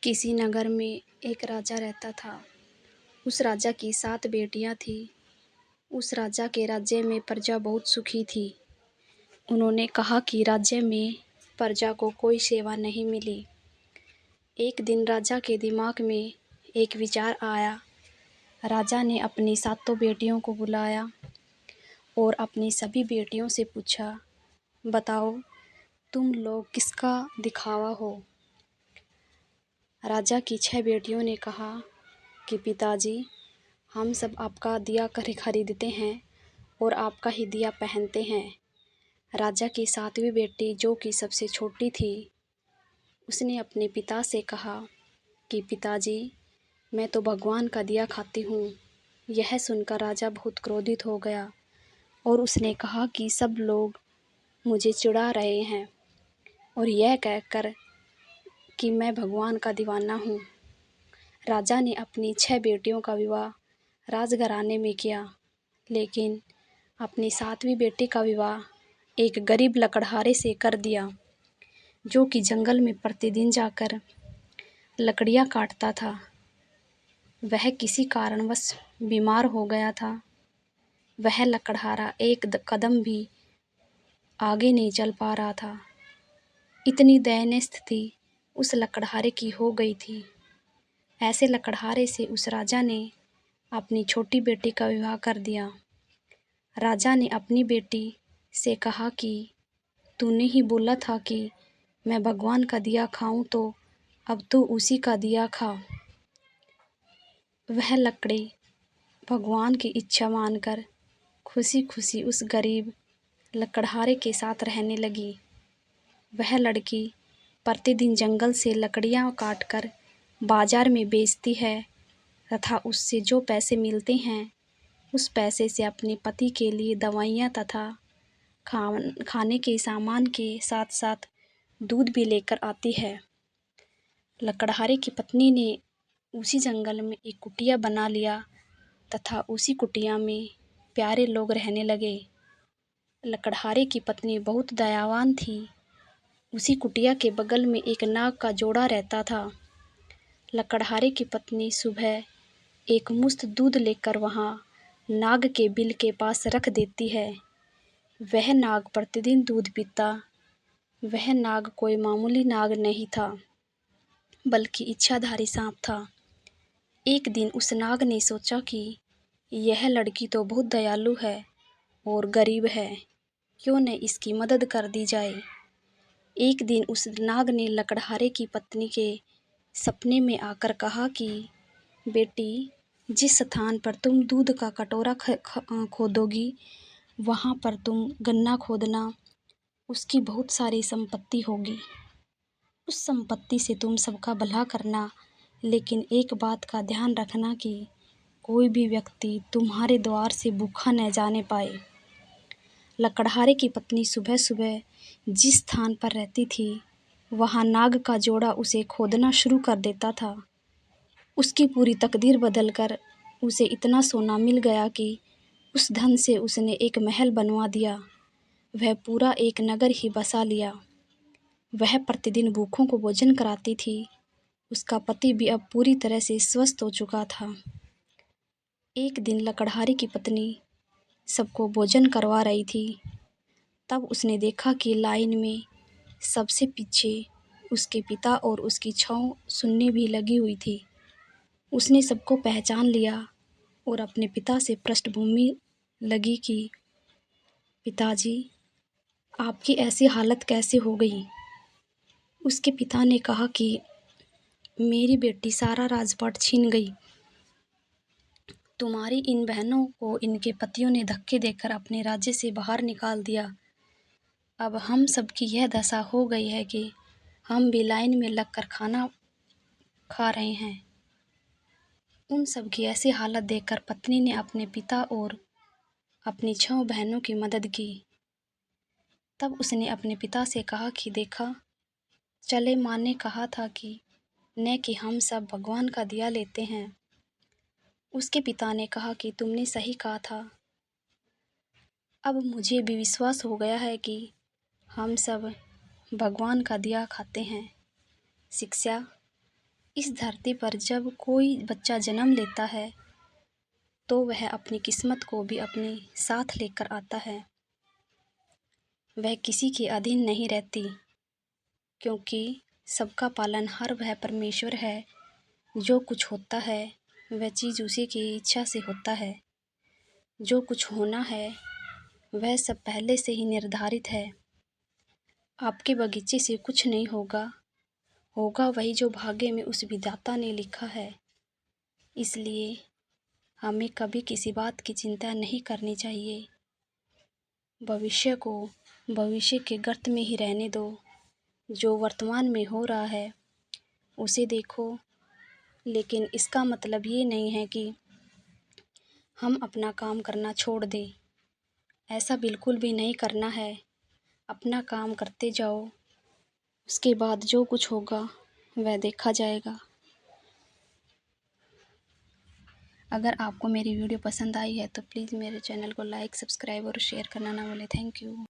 किसी नगर में एक राजा रहता था। उस राजा की 7 बेटियां थीं। उस राजा के राज्य में प्रजा बहुत सुखी थी। उन्होंने कहा कि राज्य में प्रजा को कोई सेवा नहीं मिली। एक दिन राजा के दिमाग में एक विचार आया। राजा ने अपनी 7 बेटियों को बुलाया और अपनी सभी बेटियों से पूछा, बताओ तुम लोग किसका दिखावा हो? राजा की 6 बेटियों ने कहा कि पिताजी, हम सब आपका दिया खरीदते हैं और आपका ही दिया पहनते हैं। राजा की 7वीं बेटी, जो कि सबसे छोटी थी, उसने अपने पिता से कहा कि पिताजी, मैं तो भगवान का दिया खाती हूँ। यह सुनकर राजा बहुत क्रोधित हो गया और उसने कहा कि सब लोग मुझे चिढ़ा रहे हैं और यह कहकर कि मैं भगवान का दीवाना हूँ। राजा ने अपनी 6 बेटियों का विवाह राजघराने में किया, लेकिन अपनी 7वीं बेटी का विवाह एक गरीब लकड़हारे से कर दिया, जो कि जंगल में प्रतिदिन जाकर लकड़ियाँ काटता था। वह किसी कारणवश बीमार हो गया था। वह लकड़हारा एक कदम भी आगे नहीं चल पा रहा था। इतनी दयनीय स्थिति उस लकड़हारे की हो गई थी। ऐसे लकड़हारे से उस राजा ने अपनी छोटी बेटी का विवाह कर दिया। राजा ने अपनी बेटी से कहा कि तूने ही बोला था कि मैं भगवान का दिया खाऊं, तो अब तू उसी का दिया खा। वह लकड़ी भगवान की इच्छा मानकर खुशी खुशी उस गरीब लकड़हारे के साथ रहने लगी। वह लड़की प्रतिदिन जंगल से लकड़ियाँ काटकर बाजार में बेचती है तथा उससे जो पैसे मिलते हैं, उस पैसे से अपने पति के लिए दवाइयाँ तथा खाने के सामान के साथ साथ दूध भी लेकर आती है। लकड़हारे की पत्नी ने उसी जंगल में एक कुटिया बना लिया तथा उसी कुटिया में प्यारे लोग रहने लगे। लकड़हारे की पत्नी बहुत दयावान थी। उसी कुटिया के बगल में एक नाग का जोड़ा रहता था। लकड़हारे की पत्नी सुबह एक मुश्त दूध लेकर वहाँ नाग के बिल के पास रख देती है। वह नाग प्रतिदिन दूध पीता। वह नाग कोई मामूली नाग नहीं था, बल्कि इच्छाधारी सांप था। एक दिन उस नाग ने सोचा कि यह लड़की तो बहुत दयालु है और गरीब है, क्यों न इसकी मदद कर दी जाए। एक दिन उस नाग ने लकड़हारे की पत्नी के सपने में आकर कहा कि बेटी, जिस स्थान पर तुम दूध का कटोरा खोदोगी, वहाँ पर तुम गन्ना खोदना। उसकी बहुत सारी संपत्ति होगी। उस संपत्ति से तुम सबका भला करना, लेकिन एक बात का ध्यान रखना कि कोई भी व्यक्ति तुम्हारे द्वार से भूखा न जाने पाए। लकड़हारे की पत्नी सुबह सुबह जिस स्थान पर रहती थी, वहाँ नाग का जोड़ा उसे खोदना शुरू कर देता था। उसकी पूरी तकदीर बदलकर उसे इतना सोना मिल गया कि उस धन से उसने एक महल बनवा दिया। वह पूरा एक नगर ही बसा लिया। वह प्रतिदिन भूखों को भोजन कराती थी। उसका पति भी अब पूरी तरह से स्वस्थ हो चुका था। एक दिन लकड़हारे की पत्नी सबको भोजन करवा रही थी। तब उसने देखा कि लाइन में सबसे पीछे उसके पिता और उसकी 6 सुन्नी भी लगी हुई थी। उसने सबको पहचान लिया और अपने पिता से पृष्ठभूमि लगी कि पिताजी, आपकी ऐसी हालत कैसे हो गई? उसके पिता ने कहा कि मेरी बेटी सारा राजपाट छीन गई। तुम्हारी इन बहनों को इनके पतियों ने धक्के देकर अपने राज्य से बाहर निकाल दिया। अब हम सब की यह दशा हो गई है कि हम भी लाइन में लगकर खाना खा रहे हैं। उन सब की ऐसी हालत देखकर पत्नी ने अपने पिता और अपनी 6 बहनों की मदद की। तब उसने अपने पिता से कहा कि देखा, चले माँ ने कहा था कि न कि हम सब भगवान का दिया लेते हैं। उसके पिता ने कहा कि तुमने सही कहा था। अब मुझे भी विश्वास हो गया है कि हम सब भगवान का दिया खाते हैं। शिक्षा इस धरती पर जब कोई बच्चा जन्म लेता है तो वह अपनी किस्मत को भी अपने साथ लेकर आता है। वह किसी के अधीन नहीं रहती, क्योंकि सबका पालनहार वह परमेश्वर है। जो कुछ होता है वह चीज़ उसी की इच्छा से होता है। जो कुछ होना है वह सब पहले से ही निर्धारित है। आपके बगीचे से कुछ नहीं होगा, होगा वही जो भाग्य में उस विधाता ने लिखा है। इसलिए हमें कभी किसी बात की चिंता नहीं करनी चाहिए। भविष्य को भविष्य के गर्त में ही रहने दो। जो वर्तमान में हो रहा है उसे देखो, लेकिन इसका मतलब ये नहीं है कि हम अपना काम करना छोड़ दें। ऐसा बिल्कुल भी नहीं करना है। अपना काम करते जाओ, उसके बाद जो कुछ होगा वह देखा जाएगा। अगर आपको मेरी वीडियो पसंद आई है तो प्लीज़ मेरे चैनल को लाइक, सब्सक्राइब और शेयर करना ना भूलें। Thank you.